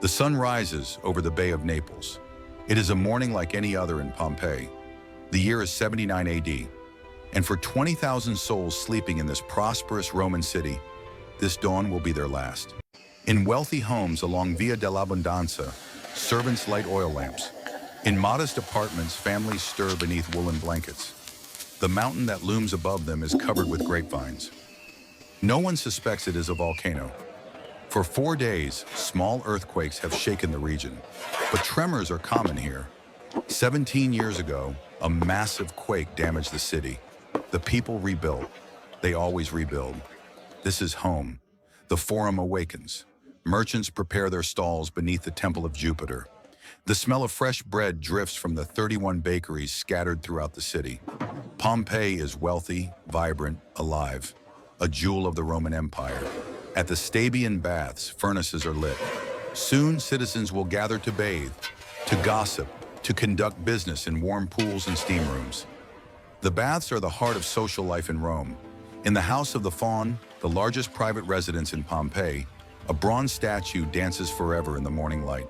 The sun rises over the Bay of Naples. It is a morning like any other in Pompeii. The year is 79 AD, and for 20,000 souls sleeping in this prosperous Roman city, this dawn will be their last. In wealthy homes along Via dell'Abbondanza, servants light oil lamps. In modest apartments, families stir beneath woolen blankets. The mountain that looms above them is covered with grapevines. No one suspects it is a volcano. For 4 days, small earthquakes have shaken the region, but tremors are common here. 17 years ago, a massive quake damaged the city. The people rebuilt. They always rebuild. This is home. The Forum awakens. Merchants prepare their stalls beneath the Temple of Jupiter. The smell of fresh bread drifts from the 31 bakeries scattered throughout the city. Pompeii is wealthy, vibrant, alive, a jewel of the Roman Empire. At the Stabian baths, furnaces are lit. Soon, citizens will gather to bathe, to gossip, to conduct business in warm pools and steam rooms. The baths are the heart of social life in Rome. In the House of the Faun, the largest private residence in Pompeii, a bronze statue dances forever in the morning light.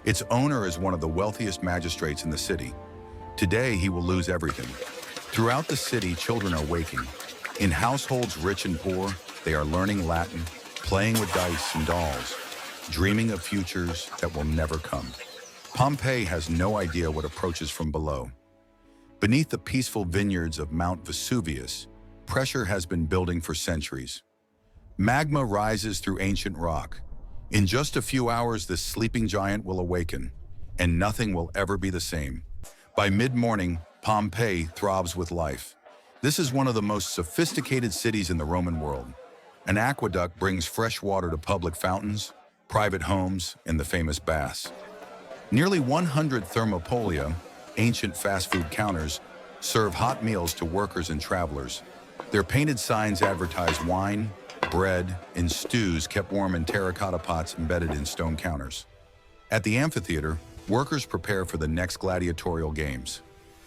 Its owner is one of the wealthiest magistrates in the city. Today, he will lose everything. Throughout the city, children are waking. In households rich and poor, they are learning Latin, playing with dice and dolls, dreaming of futures that will never come. Pompeii has no idea what approaches from below. Beneath the peaceful vineyards of Mount Vesuvius, pressure has been building for centuries. Magma rises through ancient rock. In just a few hours, this sleeping giant will awaken, and nothing will ever be the same. By mid-morning, Pompeii throbs with life. This is one of the most sophisticated cities in the Roman world. An aqueduct brings fresh water to public fountains, private homes, and the famous baths. Nearly 100 thermopolia, ancient fast food counters, serve hot meals to workers and travelers. Their painted signs advertise wine, bread, and stews kept warm in terracotta pots embedded in stone counters. At the amphitheater, workers prepare for the next gladiatorial games.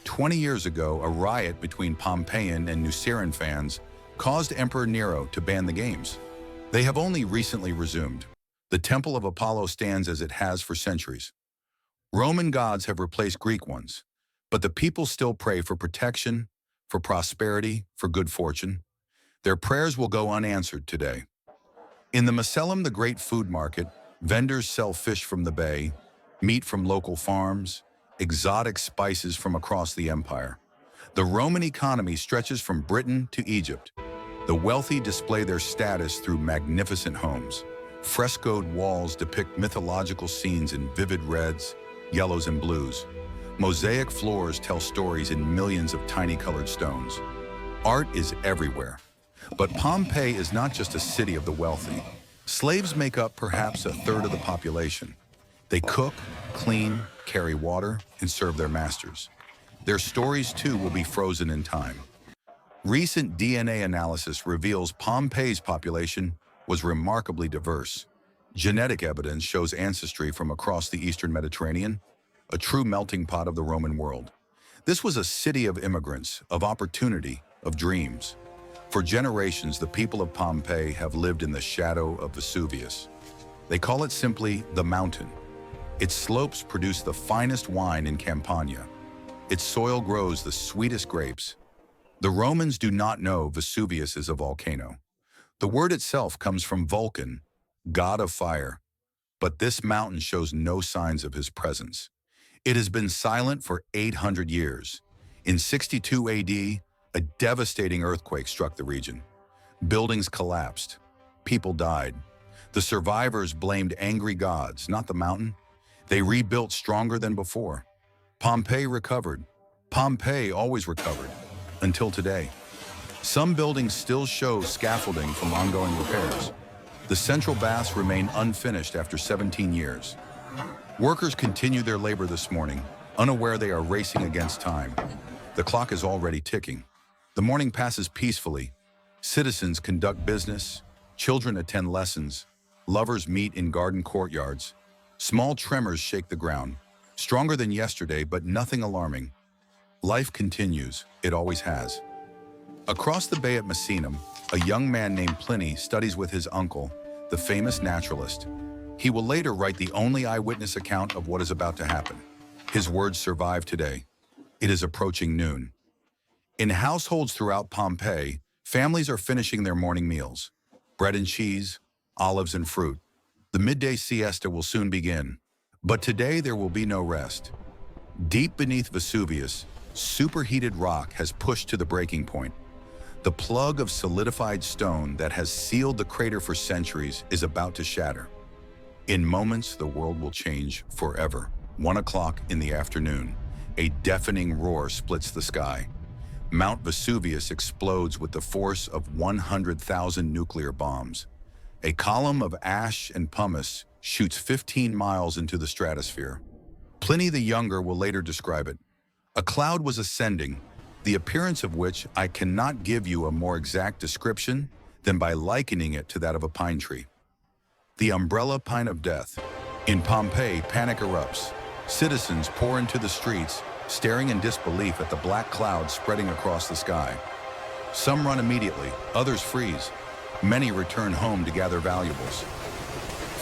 20 years ago, a riot between Pompeian and Nuceran fans caused Emperor Nero to ban the games. They have only recently resumed. The Temple of Apollo stands as it has for centuries. Roman gods have replaced Greek ones, but the people still pray for protection, for prosperity, for good fortune. Their prayers will go unanswered today. In the Macellum, the great food market, vendors sell fish from the bay, meat from local farms, exotic spices from across the empire. The Roman economy stretches from Britain to Egypt. The wealthy display their status through magnificent homes. Frescoed walls depict mythological scenes in vivid reds, yellows, and blues. Mosaic floors tell stories in millions of tiny colored stones. Art is everywhere. But Pompeii is not just a city of the wealthy. Slaves make up perhaps a third of the population. They cook, clean, carry water, and serve their masters. Their stories, too, will be frozen in time. Recent DNA analysis reveals Pompeii's population was remarkably diverse. Genetic evidence shows ancestry from across the Eastern Mediterranean, a true melting pot of the Roman world. This was a city of immigrants, of opportunity, of dreams. For generations, the people of Pompeii have lived in the shadow of Vesuvius. They call it simply the mountain. Its slopes produce the finest wine in Campania. Its soil grows the sweetest grapes. The Romans do not know Vesuvius is a volcano. The word itself comes from Vulcan, god of fire. But this mountain shows no signs of his presence. It has been silent for 800 years. In 62 AD, a devastating earthquake struck the region. Buildings collapsed. People died. The survivors blamed angry gods, not the mountain. They rebuilt stronger than before. Pompeii recovered. Pompeii always recovered, until today. Some buildings still show scaffolding from ongoing repairs. The central baths remain unfinished after 17 years. Workers continue their labor this morning, unaware they are racing against time. The clock is already ticking. The morning passes peacefully. Citizens conduct business. Children attend lessons. Lovers meet in garden courtyards. Small tremors shake the ground. Stronger than yesterday, but nothing alarming. Life continues. It always has. Across the bay at Misenum, a young man named Pliny studies with his uncle, the famous naturalist. He will later write the only eyewitness account of what is about to happen. His words survive today. It is approaching noon. In households throughout Pompeii, families are finishing their morning meals. Bread and cheese, olives and fruit. The midday siesta will soon begin. But today there will be no rest. Deep beneath Vesuvius, superheated rock has pushed to the breaking point. The plug of solidified stone that has sealed the crater for centuries is about to shatter. In moments, the world will change forever. 1 o'clock in the afternoon, a deafening roar splits the sky. Mount Vesuvius explodes with the force of 100,000 nuclear bombs. A column of ash and pumice shoots 15 miles into the stratosphere. Pliny the Younger will later describe it. A cloud was ascending, the appearance of which I cannot give you a more exact description than by likening it to that of a pine tree. The umbrella pine of death. In Pompeii, panic erupts. Citizens pour into the streets, staring in disbelief at the black cloud spreading across the sky. Some run immediately, others freeze. Many return home to gather valuables.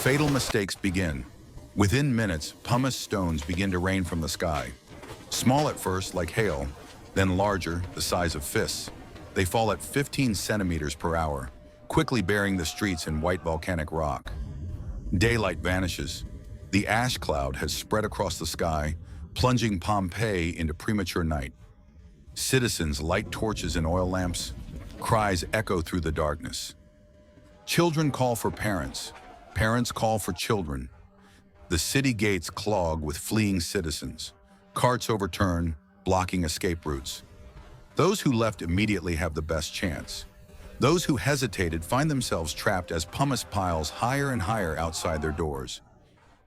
Fatal mistakes begin. Within minutes, pumice stones begin to rain from the sky. Small at first, like hail, then larger, the size of fists. They fall at 15 centimeters per hour, quickly burying the streets in white volcanic rock. Daylight vanishes. The ash cloud has spread across the sky, plunging Pompeii into premature night. Citizens light torches and oil lamps. Cries echo through the darkness. Children call for parents. Parents call for children. The city gates clog with fleeing citizens. Carts overturn, blocking escape routes. Those who left immediately have the best chance. Those who hesitated find themselves trapped as pumice piles higher and higher outside their doors.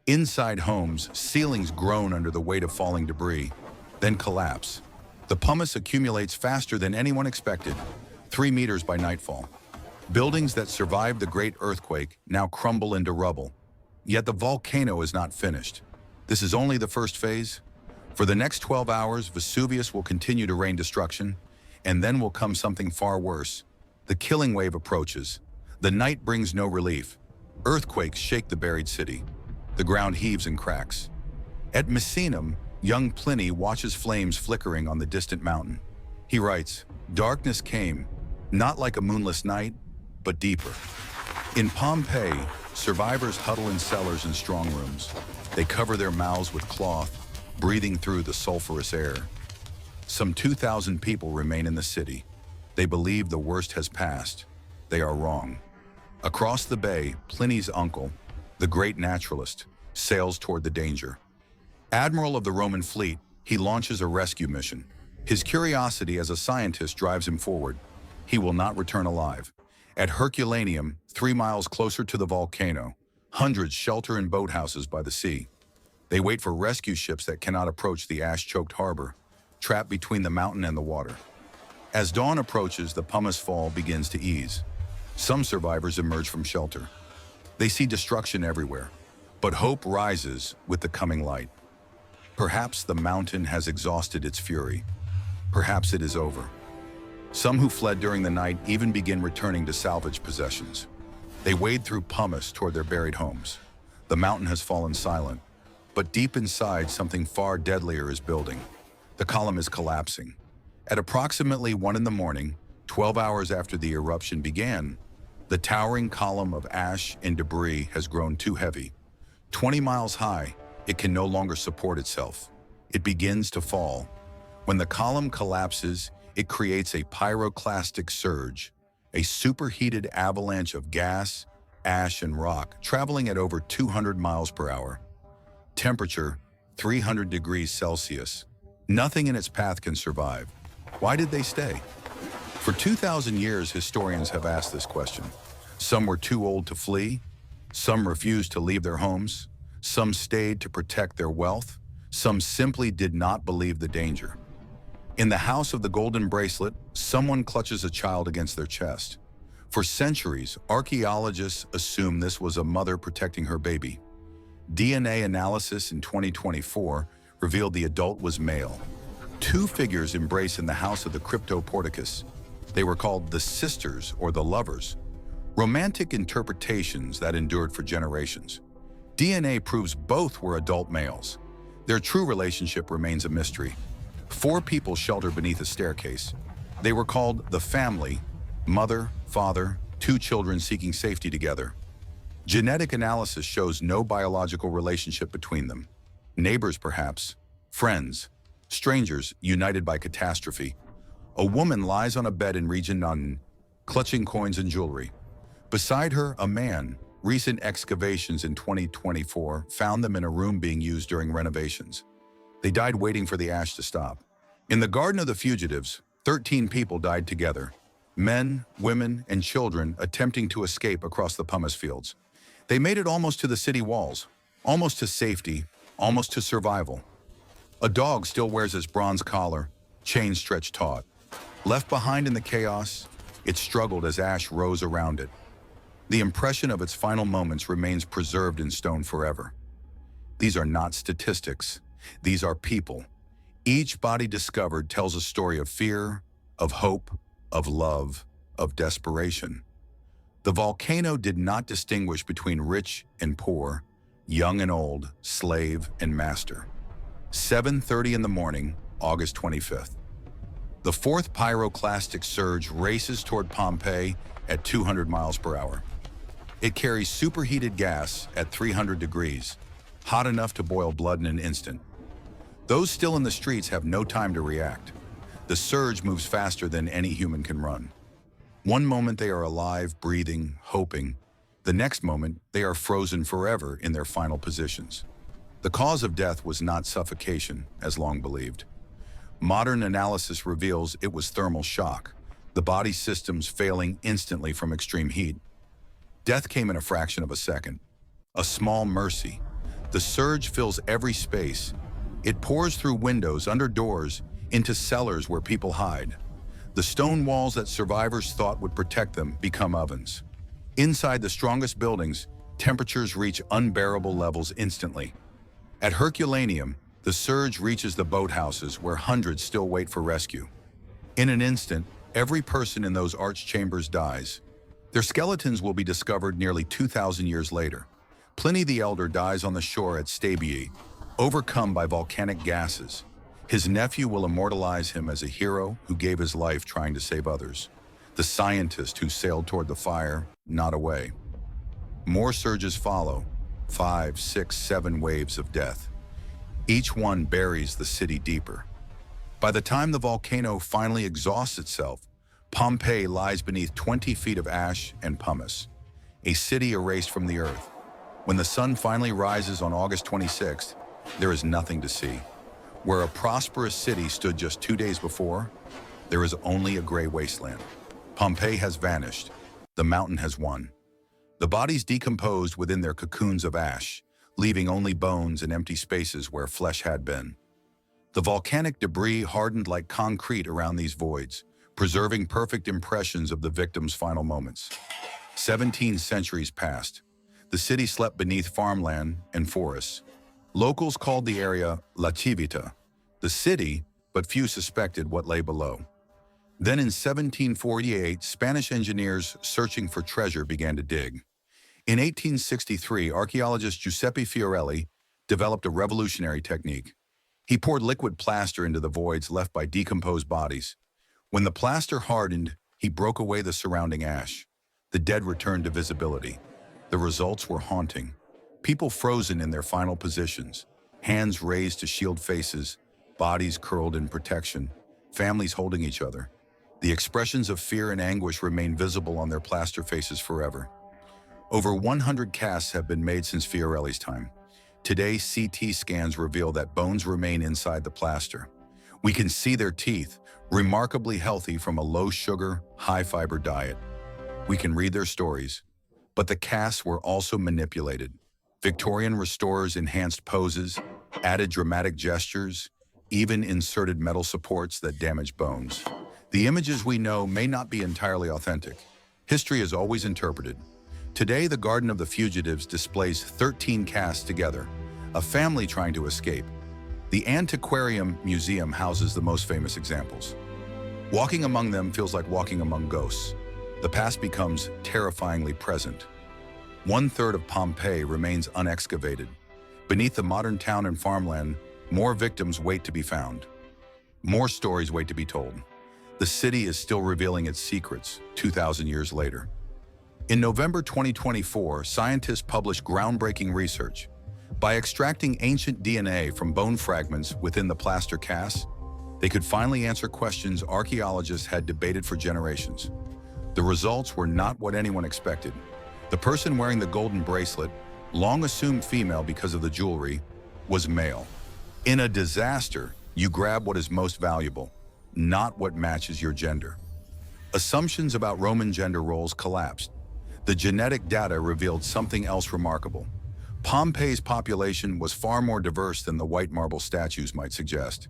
Inside homes, ceilings groan under the weight of falling debris, then collapse. The pumice accumulates faster than anyone expected, 3 meters by nightfall. Buildings that survived the great earthquake now crumble into rubble. Yet the volcano is not finished. This is only the first phase. For the next 12 hours, Vesuvius will continue to rain destruction, and then will come something far worse. The killing wave approaches. The night brings no relief. Earthquakes shake the buried city. The ground heaves and cracks. At Misenum, young Pliny watches flames flickering on the distant mountain. He writes, "Darkness came, not like a moonless night, but deeper." In Pompeii, survivors huddle in cellars and strong rooms. They cover their mouths with cloth, breathing through the sulfurous air. Some 2,000 people remain in the city. They believe the worst has passed. They are wrong. Across the bay, Pliny's uncle, the great naturalist, sails toward the danger. Admiral of the Roman fleet, he launches a rescue mission. His curiosity as a scientist drives him forward. He will not return alive. At Herculaneum, 3 miles closer to the volcano, hundreds shelter in boathouses by the sea. They wait for rescue ships that cannot approach the ash-choked harbor, trapped between the mountain and the water. As dawn approaches, the pumice fall begins to ease. Some survivors emerge from shelter. They see destruction everywhere, but hope rises with the coming light. Perhaps the mountain has exhausted its fury. Perhaps it is over. Some who fled during the night even begin returning to salvage possessions. They wade through pumice toward their buried homes. The mountain has fallen silent, but deep inside, something far deadlier is building. The column is collapsing. At approximately 1 in the morning, 12 hours after the eruption began, the towering column of ash and debris has grown too heavy. 20 miles high, it can no longer support itself. It begins to fall. When the column collapses, it creates a pyroclastic surge, a superheated avalanche of gas, ash, and rock traveling at over 200 miles per hour. Temperature, 300 degrees Celsius. Nothing in its path can survive. Why did they stay? For 2,000 years, historians have asked this question. Some were too old to flee. Some refused to leave their homes. Some stayed to protect their wealth. Some simply did not believe the danger. In the House of the Golden Bracelet, someone clutches a child against their chest. For centuries, archaeologists assumed this was a mother protecting her baby. DNA analysis in 2024 revealed the adult was male. 2 figures embrace in the house of the Cryptoporticus. They were called the sisters or the lovers, romantic interpretations that endured for generations. DNA proves both were adult males. Their true relationship remains a mystery. 4 people sheltered beneath a staircase. They were called the family: mother, father, 2 children seeking safety together. Genetic analysis shows no biological relationship between them. Neighbors perhaps, friends, strangers united by catastrophe. A woman lies on a bed in Region Nunn, clutching coins and jewelry. Beside her, a man. Recent excavations in 2024 found them in a room being used during renovations. They died waiting for the ash to stop. In the Garden of the Fugitives, 13 people died together. Men, women, and children attempting to escape across the pumice fields. They made it almost to the city walls, almost to safety, almost to survival. A dog still wears its bronze collar, chains stretched taut. Left behind in the chaos, it struggled as ash rose around it. The impression of its final moments remains preserved in stone forever. These are not statistics. These are people. Each body discovered tells a story of fear, of hope, of love, of desperation. The volcano did not distinguish between rich and poor, young and old, slave and master. 7:30 in the morning, August 25th. The 4th pyroclastic surge races toward Pompeii at 200 miles per hour. It carries superheated gas at 300 degrees, hot enough to boil blood in an instant. Those still in the streets have no time to react. The surge moves faster than any human can run. One moment they are alive, breathing, hoping. The next moment, they are frozen forever in their final positions. The cause of death was not suffocation, as long believed. Modern analysis reveals it was thermal shock, the body's systems failing instantly from extreme heat. Death came in a fraction of a second. A small mercy. The surge fills every space. It pours through windows, under doors, into cellars where people hide. The stone walls that survivors thought would protect them become ovens. Inside the strongest buildings, temperatures reach unbearable levels instantly. At Herculaneum, the surge reaches the boathouses where hundreds still wait for rescue. In an instant, every person in those arched chambers dies. Their skeletons will be discovered nearly 2,000 years later. Pliny the Elder dies on the shore at Stabiae, overcome by volcanic gases. His nephew will immortalize him as a hero who gave his life trying to save others. The scientist who sailed toward the fire, not away. More surges follow, 5, 6, 7 waves of death. Each one buries the city deeper. By the time the volcano finally exhausts itself, Pompeii lies beneath 20 feet of ash and pumice, a city erased from the earth. When the sun finally rises on August 26th, there is nothing to see. Where a prosperous city stood just 2 days before, there is only a gray wasteland. Pompeii has vanished. The mountain has won. The bodies decomposed within their cocoons of ash, leaving only bones and empty spaces where flesh had been. The volcanic debris hardened like concrete around these voids, preserving perfect impressions of the victims' final moments. 17 centuries passed. The city slept beneath farmland and forests. Locals called the area La Civita, the city, but few suspected what lay below. Then in 1748, Spanish engineers searching for treasure began to dig. In 1863, archaeologist Giuseppe Fiorelli developed a revolutionary technique. He poured liquid plaster into the voids left by decomposed bodies. When the plaster hardened, he broke away the surrounding ash. The dead returned to visibility. The results were haunting. People frozen in their final positions, hands raised to shield faces, bodies curled in protection, families holding each other. The expressions of fear and anguish remain visible on their plaster faces forever. Over 100 casts have been made since Fiorelli's time. Today, CT scans reveal that bones remain inside the plaster. We can see their teeth, remarkably healthy from a low-sugar, high-fiber diet. We can read their stories, but the casts were also manipulated. Victorian restorers enhanced poses, added dramatic gestures, even inserted metal supports that damaged bones. The images we know may not be entirely authentic. History is always interpreted. Today, the Garden of the Fugitives displays 13 casts together, a family trying to escape. The Antiquarium Museum houses the most famous examples. Walking among them feels like walking among ghosts. The past becomes terrifyingly present. 1/3 of Pompeii remains unexcavated. Beneath the modern town and farmland, more victims wait to be found. More stories wait to be told. The city is still revealing its secrets 2,000 years later. In November 2024, scientists published groundbreaking research. By extracting ancient DNA from bone fragments within the plaster casts, they could finally answer questions archaeologists had debated for generations. The results were not what anyone expected. The person wearing the golden bracelet, long assumed female because of the jewelry, was male. In a disaster, you grab what is most valuable, not what matches your gender. Assumptions about Roman gender roles collapsed. The genetic data revealed something else remarkable. Pompeii's population was far more diverse than the white marble statues might suggest.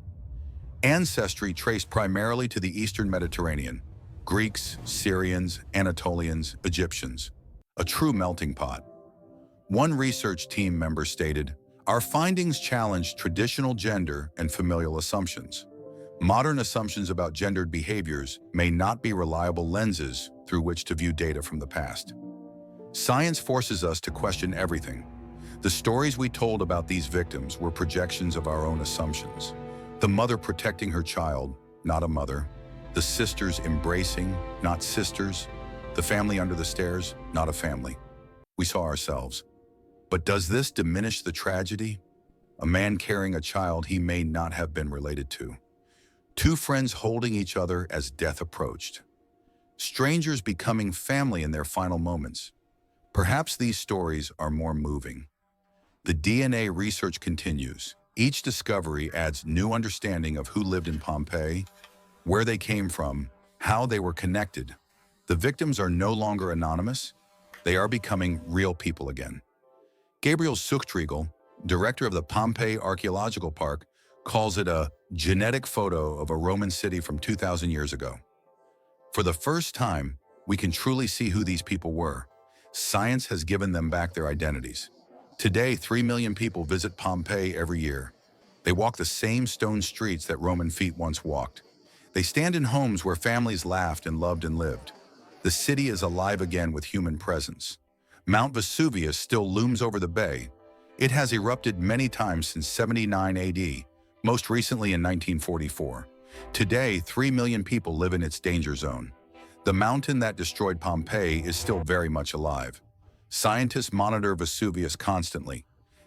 Ancestry traced primarily to the Eastern Mediterranean: Greeks, Syrians, Anatolians, Egyptians. A true melting pot. One research team member stated, "Our findings challenge traditional gender and familial assumptions. Modern assumptions about gendered behaviors may not be reliable lenses through which to view data from the past." Science forces us to question everything. The stories we told about these victims were projections of our own assumptions. The mother protecting her child, not a mother. The sisters embracing, not sisters. The family under the stairs, not a family. We saw ourselves. But does this diminish the tragedy? A man carrying a child he may not have been related to. Two friends holding each other as death approached. Strangers becoming family in their final moments. Perhaps these stories are more moving. The DNA research continues. Each discovery adds new understanding of who lived in Pompeii, where they came from, how they were connected. The victims are no longer anonymous. They are becoming real people again. Gabriel Suchtriegel, director of the Pompeii Archaeological Park, calls it a genetic photo of a Roman city from 2,000 years ago. For the first time, we can truly see who these people were. Science has given them back their identities. Today, 3 million people visit Pompeii every year. They walk the same stone streets that Roman feet once walked. They stand in homes where families laughed and loved and lived. The city is alive again with human presence. Mount Vesuvius still looms over the bay. It has erupted many times since 79 AD, most recently in 1944. Today, 3 million people live in its danger zone. The mountain that destroyed Pompeii is still very much alive. Scientists monitor Vesuvius constantly.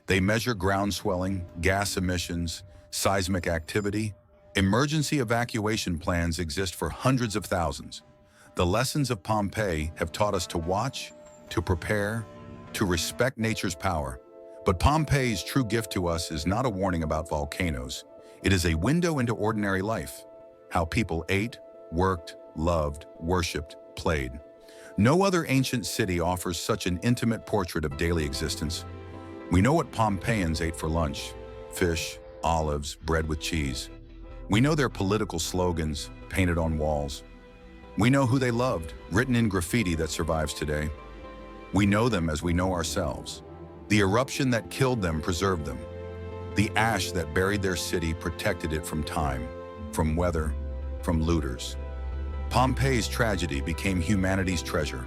They measure ground swelling, gas emissions, seismic activity. Emergency evacuation plans exist for hundreds of thousands. The lessons of Pompeii have taught us to watch, to prepare, to respect nature's power. But Pompeii's true gift to us is not a warning about volcanoes. It is a window into ordinary life. How people ate, worked, loved, worshipped, played. No other ancient city offers such an intimate portrait of daily existence. We know what Pompeians ate for lunch: fish, olives, bread with cheese. We know their political slogans, painted on walls. We know who they loved, written in graffiti that survives today. We know them as we know ourselves. The eruption that killed them preserved them. The ash that buried their city protected it from time, from weather, from looters. Pompeii's tragedy became humanity's treasure,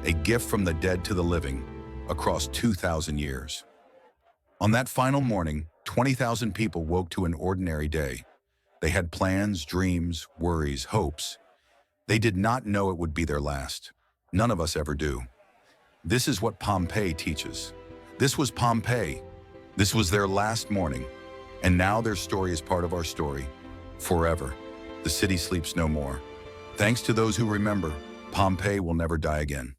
a gift from the dead to the living, across 2,000 years. On that final morning, 20,000 people woke to an ordinary day. They had plans, dreams, worries, hopes. They did not know it would be their last. None of us ever do. This is what Pompeii teaches. This was Pompeii. This was their last morning. And now their story is part of our story. Forever. The city sleeps no more. Thanks to those who remember, Pompeii will never die again.